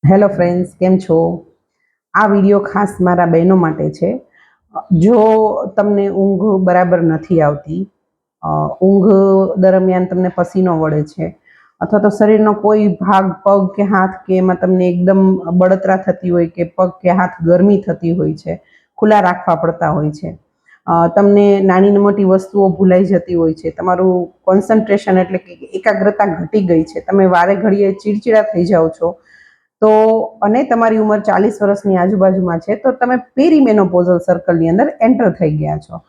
Hello friends, કેમ છો? આ વિડીયો ખાસ મારા બહેનો માટે છે. જો તમને ઊંઘ બરાબર નથી આવતી, ઊંઘ દરમિયાન તમને પસીનો વળે છે, અથવા તો શરીરનો કોઈ ભાગ, પગ કે હાથ કે એમાં તમને એકદમ બળતરા થતી હોય કે પગ કે હાથ ગરમી થતી હોય છે, ખુલ્લા રાખવા પડતા હોય છે, તમને નાની ને મોટી વસ્તુઓ ભૂલાઈ જતી હોય છે, તમારું કોન્સન્ટ્રેશન એટલે કે એકાગ્રતા ઘટી ગઈ છે, તમે વારે ઘડીએ ચીડચીડા થઈ જાઓ છો, તો અને તમારી ઉંમર 40 વર્ષની આજુબાજુમાં છે, તો તમે પેરીમેનોપોઝલ સર્કલની અંદર એન્ટર થઈ ગયા છો.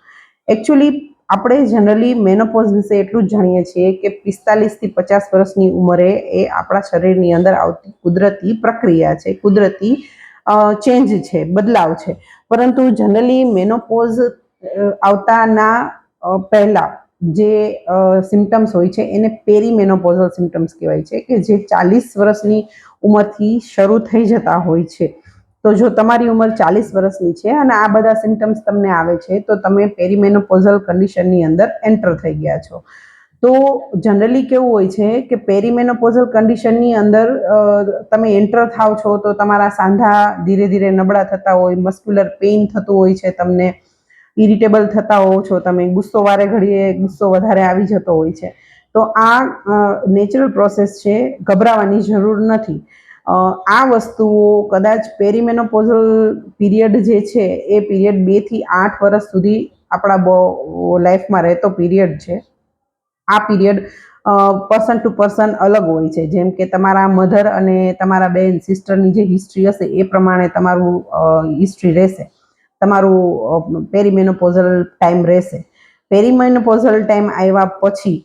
એકચ્યુઅલી આપણે જનરલી મેનોપોઝ વિશે એટલું જ જાણીએ છીએ કે 45 થી 50 વર્ષની ઉંમરે એ આપણા શરીરની અંદર આવતી કુદરતી પ્રક્રિયા છે, કુદરતી ચેન્જ છે, બદલાવ છે. પરંતુ જનરલી મેનોપોઝ આવતાના પહેલા જે સિમ્ટમ્સ હોય છે એને પેરીમેનોપોઝલ સિમ્ટમ્સ કહેવાય છે, કે જે 40 વર્ષની ઉંમરથી શરૂ થઈ જતા હોય છે. તો જો તમારી ઉંમર 40 વર્ષની છે અને આ બધા સિમ્ટમ્સ તમને આવે છે, તો તમે પેરીમેનોપોઝલ કન્ડિશનની અંદર એન્ટર થઈ ગયા છો. તો જનરલી કેવું હોય છે કે પેરીમેનોપોઝલ કન્ડિશનની અંદર તમે એન્ટર થાવ છો તો તમારા સાંધા ધીરે ધીરે નબળા થતા હોય, મસ્ક્યુલર પેઇન થતું હોય છે, તમને ઇરિટેબલ થતા હોવ છો, તમે ગુસ્સો વારે ઘડીએ ગુસ્સો વધારે આવી જતો હોય છે. તો આ નેચરલ પ્રોસેસ છે, ગભરાવાની જરૂર નથી. આ વસ્તુઓ કદાચ પેરીમેનોપોઝલ પીરિયડ જે છે એ પીરિયડ 2 થી 8 વર્ષ સુધી આપણા લાઈફમાં રહેતો પીરિયડ છે. આ પીરિયડ પર્સન ટુ પર્સન અલગ હોય છે. જેમ કે તમારા મધર અને તમારા બેન સિસ્ટરની જે હિસ્ટ્રી હશે એ પ્રમાણે તમારું હિસ્ટ્રી રહેશે, તમારું પેરીમેનોપોઝલ ટાઈમ રહેશે. પેરીમેનોપોઝલ ટાઈમ આવ્યા પછી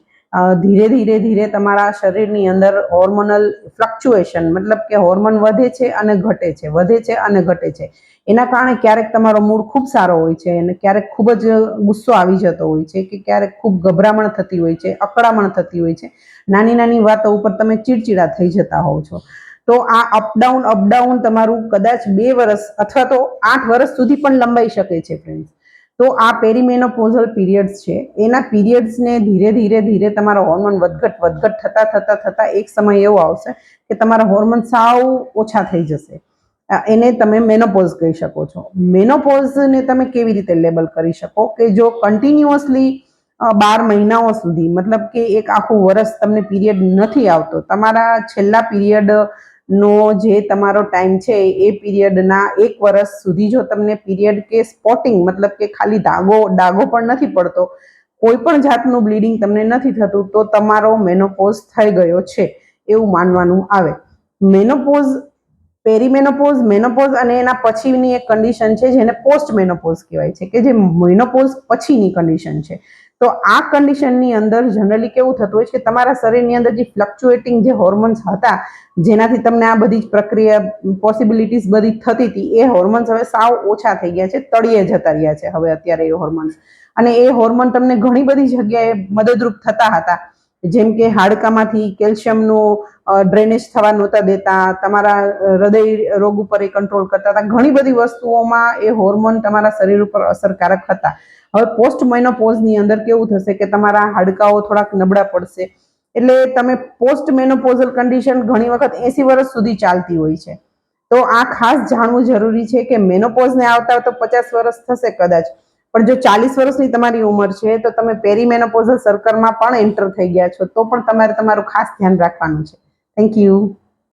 ધીરે ધીરે ધીરે તમારા શરીરની અંદર હોર્મોનલ ફ્લક્ચ્યુએશન, મતલબ કે હોર્મોન વધે છે અને ઘટે છે, વધે છે અને ઘટે છે. એના કારણે ક્યારેક તમારો મૂડ ખૂબ સારો હોય છે અને ક્યારેક ખૂબ જ ગુસ્સો આવી જતો હોય છે, કે ક્યારેક ખૂબ ગભરામણ થતી હોય છે, અકળામણ થતી હોય છે, નાની નાની વાતો ઉપર તમે ચીડચીડા થઈ જતા હોવ છો. તો આ અપડાઉન તમારું કદાચ 2 વર્ષ અથવા તો 8 વર્ષ સુધી પણ લંબાઈ શકે છે ફ્રેન્ડ્સ. તો આ પેરીમેનોપોઝલ પીરિયડ્સ છે, એના પીરિયડ્સને ધીરે ધીરે ધીરે તમારો હોર્મોન વધઘટ થતા થતા થતા એક સમય એવો આવશે કે તમારા હોર્મોન સાવ ઓછા થઈ જશે. એને તમે મેનોપોઝ કહી શકો છો. મેનોપોઝને તમે કેવી રીતે લેબલ કરી શકો કે જો કન્ટિન્યુઅસલી 12 મહિનાઓ સુધી, મતલબ કે એક આખું વર્ષ તમને પીરિયડ નથી આવતો, તમારા છેલ્લા પીરિયડ નો જે તમારો ટાઈમ છે એ પીરિયડના 1 વર્ષ સુધી જો તમને પીરિયડ કે સ્પોટિંગ, મતલબ કે ખાલી ડાઘો પણ નથી પડતો, કોઈ પણ જાતનું બ્લીડિંગ તમને નથી થતું, તો તમારો મેનોપોઝ થઈ ગયો છે એવું માનવાનું આવે. મેનોપોઝ, પેરીમેનોપોઝ, મેનોપોઝ અને એના પછીની એક કન્ડિશન છે જેને પોસ્ટ મેનોપોઝ કહેવાય છે, કે જે મેનોપોઝ પછીની કન્ડિશન છે. તો આ કન્ડિશનની અંદર જનરલી કેવું થતું હોય છે કે તમારા શરીરની અંદર જે ફ્લક્ચ્યુએટિંગ જે હોર્મોન્સ હતા, જેનાથી તમને આ બધી જ પ્રક્રિયા પોસિબિલિટીઝ બધી થતી હતી, એ હોર્મોન્સ હવે સાવ ઓછા થઈ ગયા છે, તળિયે જતા રહ્યા છે હવે અત્યારે એ હોર્મોન્સ. અને એ હોર્મોન તમને ઘણી બધી જગ્યાએ મદદરૂપ થતા હતા. જેમ કે હાડકામાંથી કેલ્શિયમનું ડ્રેનેજ થવા નહોતા દેતા, તમારા હૃદય રોગ ઉપર એ કંટ્રોલ કરતા હતા, ઘણી બધી વસ્તુઓમાં એ હોર્મોન તમારા શરીર ઉપર અસરકારક હતા. હવે પોસ્ટ મેનોપોઝની અંદર કેવું થશે કે તમારા હાડકાઓ થોડાક નબળા પડશે, એટલે તમે પોસ્ટ મેનોપોઝલ કન્ડિશન ઘણી વખત 80 વર્ષ સુધી ચાલતી હોય છે. તો આ ખાસ જાણવું જરૂરી છે કે મેનોપોઝને આવતા તો 50 વર્ષ થશે કદાચ, પણ જો 40 વર્ષની તમારી ઉંમર છે તો તમે પેરીમેનોપોઝલ સર્કલમાં પણ એન્ટર થઈ ગયા છો, તો પણ તમારે તમારું ખાસ ધ્યાન રાખવાનું છે. Thank you.